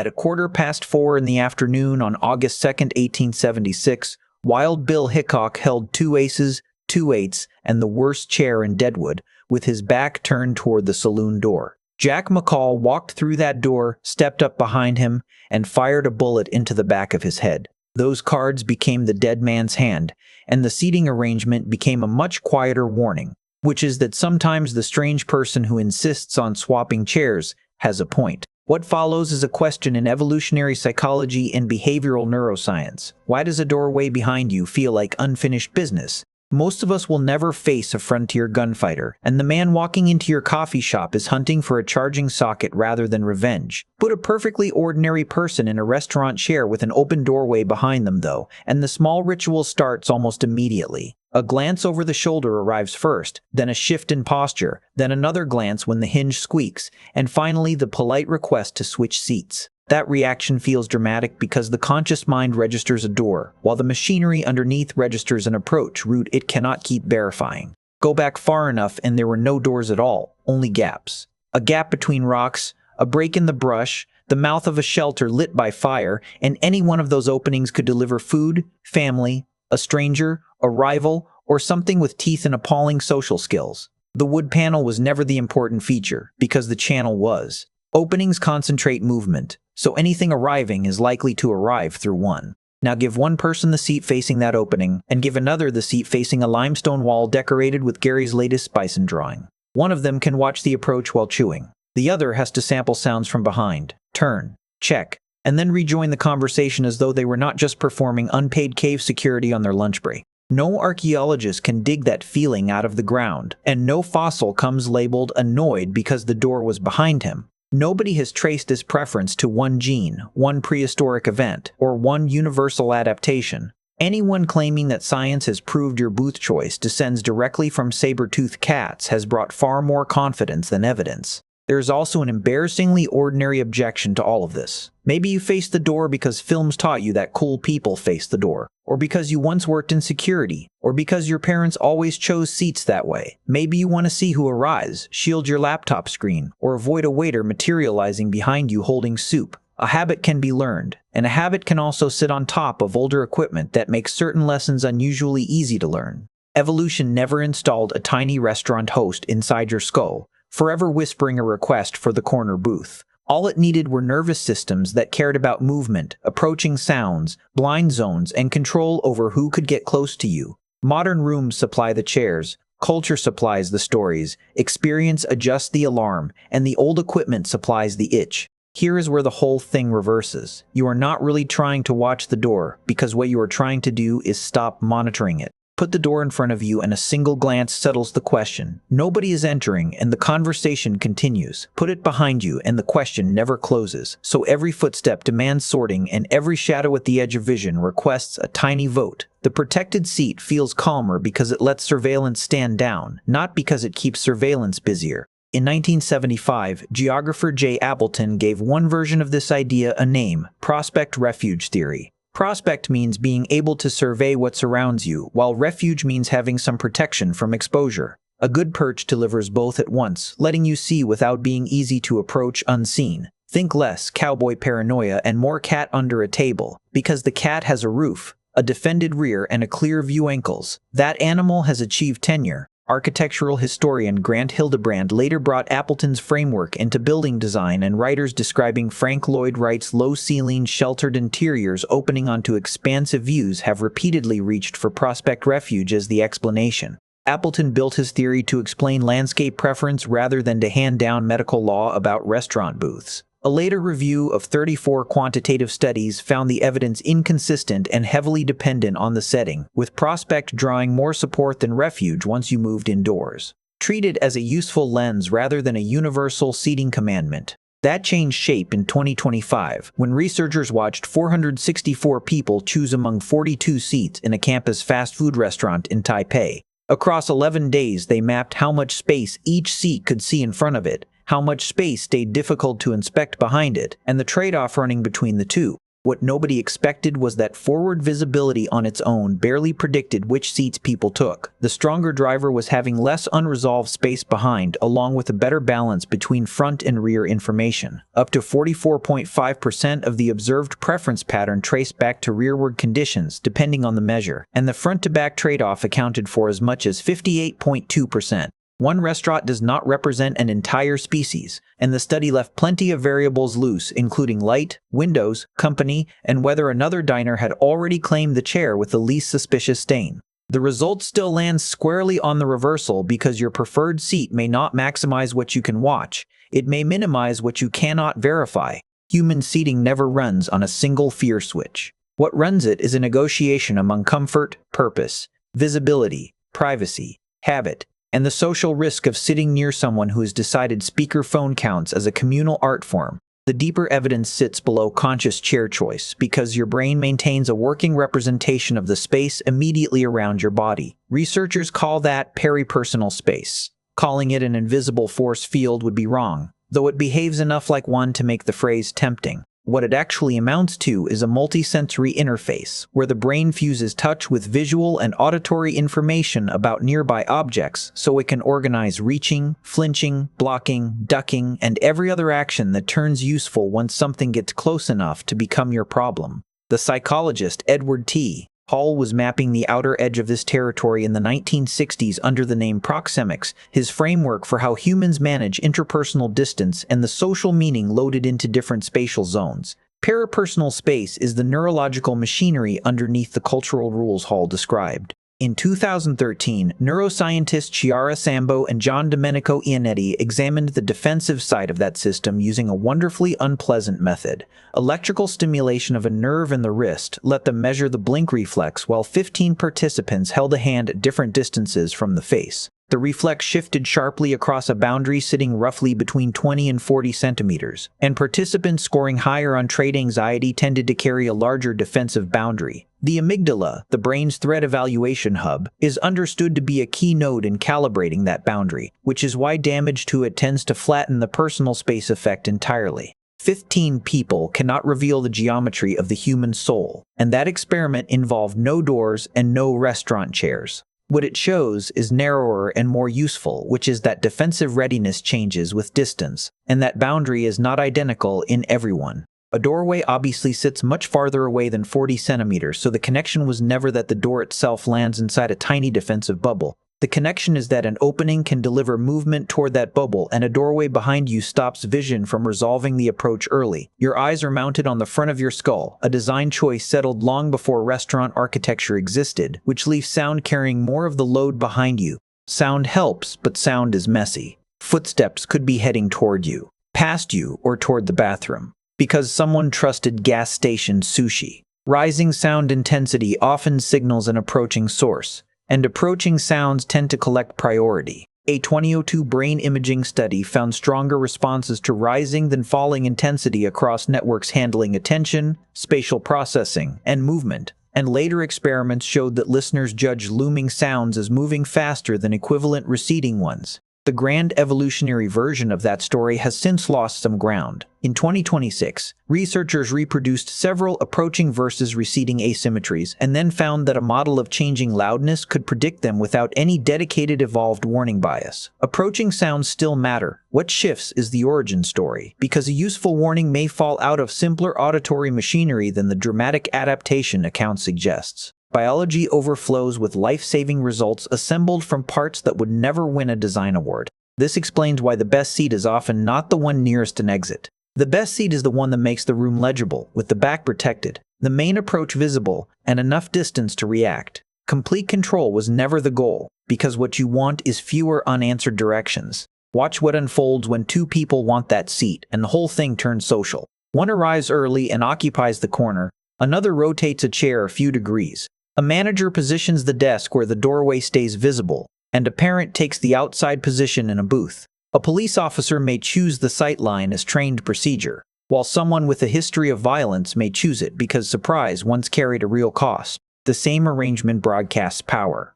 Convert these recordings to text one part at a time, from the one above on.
At 4:15 in the afternoon on August 2nd, 1876, Wild Bill Hickok held 2 aces, 2 eights, and the worst chair in Deadwood, with his back turned toward the saloon door. Jack McCall walked through that door, stepped up behind him, and fired a bullet into the back of his head. Those cards became the dead man's hand, and the seating arrangement became a much quieter warning, which is that sometimes the strange person who insists on swapping chairs has a point. What follows is a question in evolutionary psychology and behavioral neuroscience. Why does a doorway behind you feel like unfinished business? Most of us will never face a frontier gunfighter, and the man walking into your coffee shop is hunting for a charging socket rather than revenge. Put a perfectly ordinary person in a restaurant chair with an open doorway behind them, though, and the small ritual starts almost immediately. A glance over the shoulder arrives first, then a shift in posture, then another glance when the hinge squeaks, and finally the polite request to switch seats. That reaction feels dramatic because the conscious mind registers a door, while the machinery underneath registers an approach route it cannot keep verifying. Go back far enough and there were no doors at all, only gaps. A gap between rocks, a break in the brush, the mouth of a shelter lit by fire, and any one of those openings could deliver food, family, a stranger, a rival, or something with teeth and appalling social skills. The wood panel was never the important feature, because the channel was. Openings concentrate movement, so anything arriving is likely to arrive through one. Now give one person the seat facing that opening, and give another the seat facing a limestone wall decorated with Gary's latest bison drawing. One of them can watch the approach while chewing. The other has to sample sounds from behind, turn, check, and then rejoin the conversation as though they were not just performing unpaid cave security on their lunch break. No archaeologist can dig that feeling out of the ground, and no fossil comes labeled annoyed because the door was behind him. Nobody has traced his preference to one gene, one prehistoric event, or one universal adaptation. Anyone claiming that science has proved your booth choice descends directly from saber-toothed cats has brought far more confidence than evidence. There is also an embarrassingly ordinary objection to all of this. Maybe you face the door because films taught you that cool people face the door, or because you once worked in security, or because your parents always chose seats that way. Maybe you want to see who arrives, shield your laptop screen, or avoid a waiter materializing behind you holding soup. A habit can be learned, and a habit can also sit on top of older equipment that makes certain lessons unusually easy to learn. Evolution never installed a tiny restaurant host inside your skull, forever whispering a request for the corner booth. All it needed were nervous systems that cared about movement, approaching sounds, blind zones, and control over who could get close to you. Modern rooms supply the chairs, culture supplies the stories, experience adjusts the alarm, and the old equipment supplies the itch. Here is where the whole thing reverses. You are not really trying to watch the door, because what you are trying to do is stop monitoring it. Put the door in front of you and a single glance settles the question. Nobody is entering and the conversation continues. Put it behind you and the question never closes. So every footstep demands sorting and every shadow at the edge of vision requests a tiny vote. The protected seat feels calmer because it lets surveillance stand down, not because it keeps surveillance busier. In 1975, geographer J. Appleton gave one version of this idea a name, prospect-refuge theory. Prospect means being able to survey what surrounds you, while refuge means having some protection from exposure. A good perch delivers both at once, letting you see without being easy to approach unseen. Think less cowboy paranoia and more cat under a table, because the cat has a roof, a defended rear, and a clear view ankles. That animal has achieved tenure. Architectural historian Grant Hildebrand later brought Appleton's framework into building design, and writers describing Frank Lloyd Wright's low-ceiling, sheltered interiors opening onto expansive views have repeatedly reached for prospect refuge as the explanation. Appleton built his theory to explain landscape preference rather than to hand down medical law about restaurant booths. A later review of 34 quantitative studies found the evidence inconsistent and heavily dependent on the setting, with prospect drawing more support than refuge once you moved indoors. Treat it as a useful lens rather than a universal seating commandment. That changed shape in 2025, when researchers watched 464 people choose among 42 seats in a campus fast food restaurant in Taipei. Across 11 days, they mapped how much space each seat could see in front of it, how much space stayed difficult to inspect behind it, and the trade-off running between the two. What nobody expected was that forward visibility on its own barely predicted which seats people took. The stronger driver was having less unresolved space behind, along with a better balance between front and rear information. Up to 44.5% of the observed preference pattern traced back to rearward conditions, depending on the measure, and the front-to-back trade-off accounted for as much as 58.2%. One restaurant does not represent an entire species, and the study left plenty of variables loose, including light, windows, company, and whether another diner had already claimed the chair with the least suspicious stain. The result still lands squarely on the reversal because your preferred seat may not maximize what you can watch. It may minimize what you cannot verify. Human seating never runs on a single fear switch. What runs it is a negotiation among comfort, purpose, visibility, privacy, habit, and the social risk of sitting near someone who has decided speakerphone counts as a communal art form. The deeper evidence sits below conscious chair choice because your brain maintains a working representation of the space immediately around your body. Researchers call that peripersonal space. Calling it an invisible force field would be wrong, though it behaves enough like one to make the phrase tempting. What it actually amounts to is a multisensory interface, where the brain fuses touch with visual and auditory information about nearby objects so it can organize reaching, flinching, blocking, ducking, and every other action that turns useful once something gets close enough to become your problem. The psychologist Edward T. Hall was mapping the outer edge of this territory in the 1960s under the name proxemics, his framework for how humans manage interpersonal distance and the social meaning loaded into different spatial zones. Peripersonal space is the neurological machinery underneath the cultural rules Hall described. In 2013, neuroscientists Chiara Sambo and John Domenico Iannetti examined the defensive side of that system using a wonderfully unpleasant method. Electrical stimulation of a nerve in the wrist let them measure the blink reflex while 15 participants held a hand at different distances from the face. The reflex shifted sharply across a boundary sitting roughly between 20 and 40 centimeters, and participants scoring higher on trait anxiety tended to carry a larger defensive boundary. The amygdala, the brain's threat evaluation hub, is understood to be a key node in calibrating that boundary, which is why damage to it tends to flatten the personal space effect entirely. 15 people cannot reveal the geometry of the human soul, and that experiment involved no doors and no restaurant chairs. What it shows is narrower and more useful, which is that defensive readiness changes with distance, and that boundary is not identical in everyone. A doorway obviously sits much farther away than 40 centimeters, so the connection was never that the door itself lands inside a tiny defensive bubble. The connection is that an opening can deliver movement toward that bubble, and a doorway behind you stops vision from resolving the approach early. Your eyes are mounted on the front of your skull, a design choice settled long before restaurant architecture existed, which leaves sound carrying more of the load behind you. Sound helps, but sound is messy. Footsteps could be heading toward you, past you, or toward the bathroom, because someone trusted gas station sushi. Rising sound intensity often signals an approaching source, and approaching sounds tend to collect priority. A 2002 brain imaging study found stronger responses to rising than falling intensity across networks handling attention, spatial processing, and movement, and later experiments showed that listeners judged looming sounds as moving faster than equivalent receding ones. The grand evolutionary version of that story has since lost some ground. In 2026, researchers reproduced several approaching versus receding asymmetries and then found that a model of changing loudness could predict them without any dedicated evolved warning bias. Approaching sounds still matter. What shifts is the origin story, because a useful warning may fall out of simpler auditory machinery than the dramatic adaptation account suggests. Biology overflows with life-saving results assembled from parts that would never win a design award. This explains why the best seat is often not the one nearest an exit. The best seat is the one that makes the room legible, with the back protected, the main approach visible, and enough distance to react. Complete control was never the goal, because what you want is fewer unanswered directions. Watch what unfolds when two people want that seat, and the whole thing turns social. One arrives early and occupies the corner, another rotates a chair a few degrees. A manager positions the desk where the doorway stays visible, and a parent takes the outside position in a booth. A police officer may choose the sight line as trained procedure, while someone with a history of violence may choose it because surprise once carried a real cost. The same arrangement broadcasts power.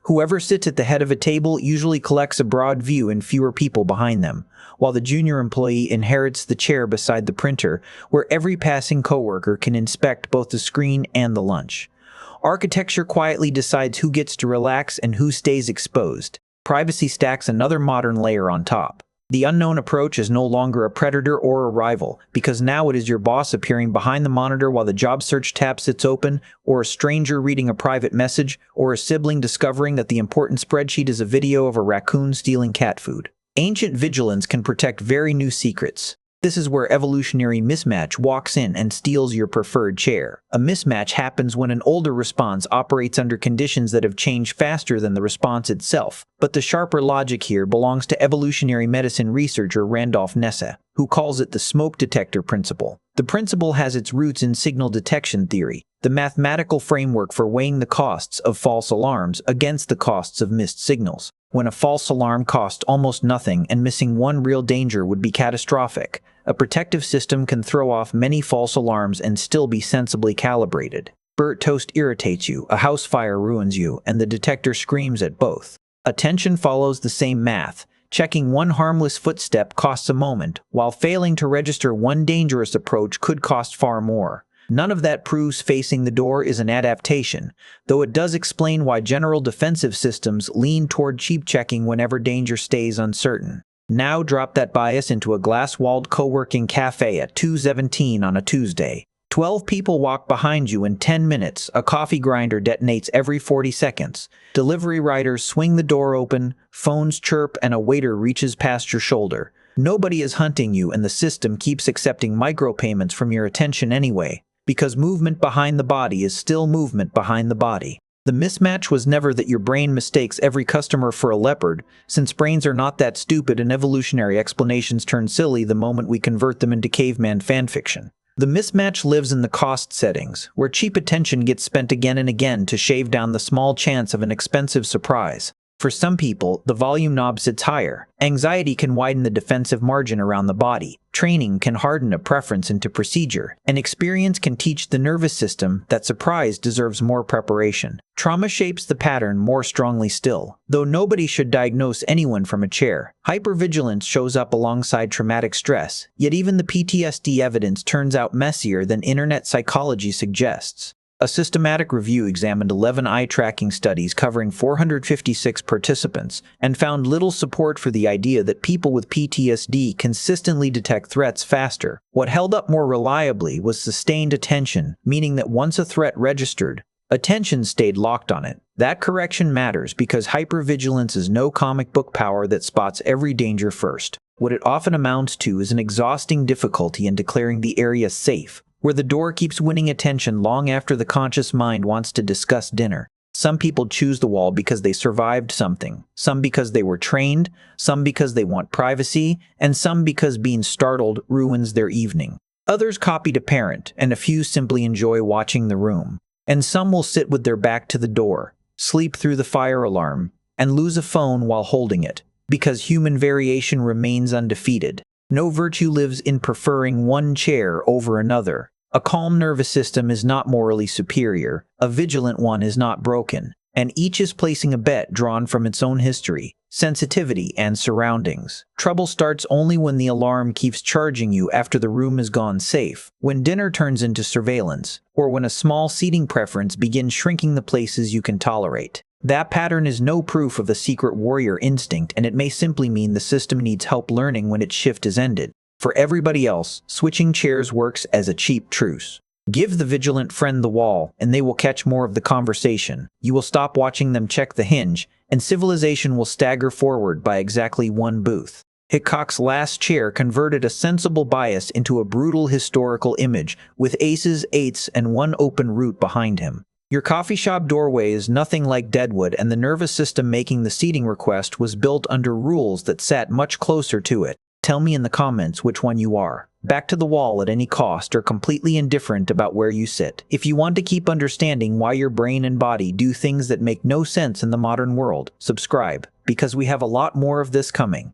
Whoever sits at the head of a table usually collects a broad view and fewer people behind them, while the junior employee inherits the chair beside the printer, where every passing coworker can inspect both the screen and the lunch. Architecture quietly decides who gets to relax and who stays exposed. Privacy stacks another modern layer on top. The unknown approach is no longer a predator or a rival, because now it is your boss appearing behind the monitor while the job search tab sits open, or a stranger reading a private message, or a sibling discovering that the important spreadsheet is a video of a raccoon stealing cat food. Ancient vigilance can protect very new secrets. This is where evolutionary mismatch walks in and steals your preferred chair. A mismatch happens when an older response operates under conditions that have changed faster than the response itself. But the sharper logic here belongs to evolutionary medicine researcher Randolph Nesse, who calls it the smoke detector principle. The principle has its roots in signal detection theory, the mathematical framework for weighing the costs of false alarms against the costs of missed signals. When a false alarm costs almost nothing and missing one real danger would be catastrophic, a protective system can throw off many false alarms and still be sensibly calibrated. Burnt toast irritates you, a house fire ruins you, and the detector screams at both. Attention follows the same math. Checking one harmless footstep costs a moment, while failing to register one dangerous approach could cost far more. None of that proves facing the door is an adaptation, though it does explain why general defensive systems lean toward cheap checking whenever danger stays uncertain. Now drop that bias into a glass-walled co-working cafe at 2:17 on a Tuesday. 12 people walk behind you in 10 minutes, a coffee grinder detonates every 40 seconds. Delivery riders swing the door open, phones chirp, and a waiter reaches past your shoulder. Nobody is hunting you, and the system keeps accepting micropayments from your attention anyway, because movement behind the body is still movement behind the body. The mismatch was never that your brain mistakes every customer for a leopard, since brains are not that stupid and evolutionary explanations turn silly the moment we convert them into caveman fanfiction. The mismatch lives in the cost settings, where cheap attention gets spent again and again to shave down the small chance of an expensive surprise. For some people, the volume knob sits higher. Anxiety can widen the defensive margin around the body. Training can harden a preference into procedure. And experience can teach the nervous system that surprise deserves more preparation. Trauma shapes the pattern more strongly still, though nobody should diagnose anyone from a chair. Hypervigilance shows up alongside traumatic stress, yet even the PTSD evidence turns out messier than internet psychology suggests. A systematic review examined 11 eye-tracking studies covering 456 participants and found little support for the idea that people with PTSD consistently detect threats faster. What held up more reliably was sustained attention, meaning that once a threat registered, attention stayed locked on it. That correction matters because hypervigilance is no comic book power that spots every danger first. What it often amounts to is an exhausting difficulty in declaring the area safe, where the door keeps winning attention long after the conscious mind wants to discuss dinner. Some people choose the wall because they survived something, some because they were trained, some because they want privacy, and some because being startled ruins their evening. Others copy to parent, and a few simply enjoy watching the room. And some will sit with their back to the door, sleep through the fire alarm, and lose a phone while holding it, because human variation remains undefeated. No virtue lives in preferring one chair over another. A calm nervous system is not morally superior, a vigilant one is not broken, and each is placing a bet drawn from its own history, sensitivity, and surroundings. Trouble starts only when the alarm keeps charging you after the room is gone safe, when dinner turns into surveillance, or when a small seating preference begins shrinking the places you can tolerate. That pattern is no proof of a secret warrior instinct, and it may simply mean the system needs help learning when its shift is ended. For everybody else, switching chairs works as a cheap truce. Give the vigilant friend the wall, and they will catch more of the conversation. You will stop watching them check the hinge, and civilization will stagger forward by exactly one booth. Hickok's last chair converted a sensible bias into a brutal historical image, with aces, eights, and one open route behind him. Your coffee shop doorway is nothing like Deadwood, and the nervous system making the seating request was built under rules that sat much closer to it. Tell me in the comments which one you are. Back to the wall at any cost or completely indifferent about where you sit. If you want to keep understanding why your brain and body do things that make no sense in the modern world, subscribe, because we have a lot more of this coming.